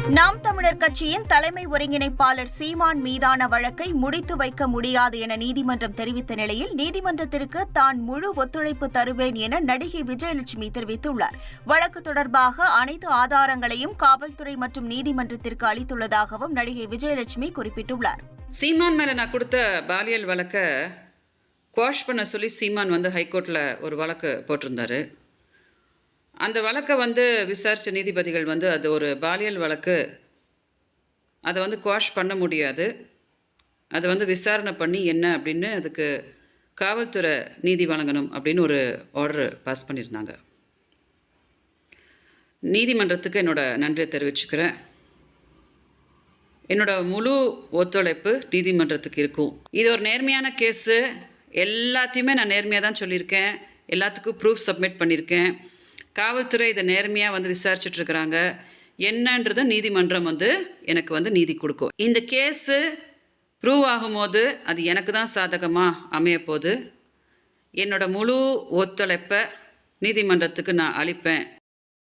நாம் தமிழர் கட்சியின் தலைமை ஒருங்கிணைப்பாளர் சீமான் மீதான வழக்கை முடித்து வைக்க முடியாது என நீதிமன்றம் தெரிவித்த நிலையில் நீதிமன்றத்திற்கு தான் முழு ஒத்துழைப்பு தருவேன் என நடிகை விஜயலட்சுமி தெரிவித்துள்ளார். வழக்கு தொடர்பாக அனைத்து ஆதாரங்களையும் காவல்துறை மற்றும் நீதிமன்றத்திற்கு அளித்துள்ளதாகவும் நடிகை விஜயலட்சுமி குறிப்பிட்டுள்ளார். சீமான் மேல நான் கொடுத்த பாலியல் வழக்கை குவாஷ் பண்ண சொல்லி சீமான் ஹைகோர்ட்டில் ஒரு வழக்கு போட்டிருந்தாரு. அந்த வழக்கை விசாரித்த நீதிபதிகள் அது ஒரு பாலியல் வழக்கு, அதை குவாஷ் பண்ண முடியாது, அதை விசாரணை பண்ணி என்ன அப்படின்னு அதுக்கு காவல்துறை நீதி வழங்கணும் அப்படின்னு ஒரு ஆர்டர் பாஸ் பண்ணியிருந்தாங்க. நீதிமன்றத்துக்கு என்னோட நன்றியை தெரிவிச்சுக்கிறேன். என்னோட முழு ஒத்துழைப்பு நீதிமன்றத்துக்கு இருக்கும். இது ஒரு நேர்மையான கேஸு. எல்லாத்தையுமே நான் நேர்மையாக தான் சொல்லியிருக்கேன். எல்லாத்துக்கும் ப்ரூஃப் சப்மிட் பண்ணியிருக்கேன். காவல்துறை இதை நேர்மையாக விசாரிச்சுட்ருக்குறாங்க. என்னன்றதை நீதிமன்றம் எனக்கு நீதி கொடுக்கும். இந்த கேஸு ப்ரூவ் ஆகும்போது அது எனக்கு தான் சாதகமாக அமையப்போகுது. என்னோட முழு ஒத்துழைப்பை நீதிமன்றத்துக்கு நான் அளிப்பேன்.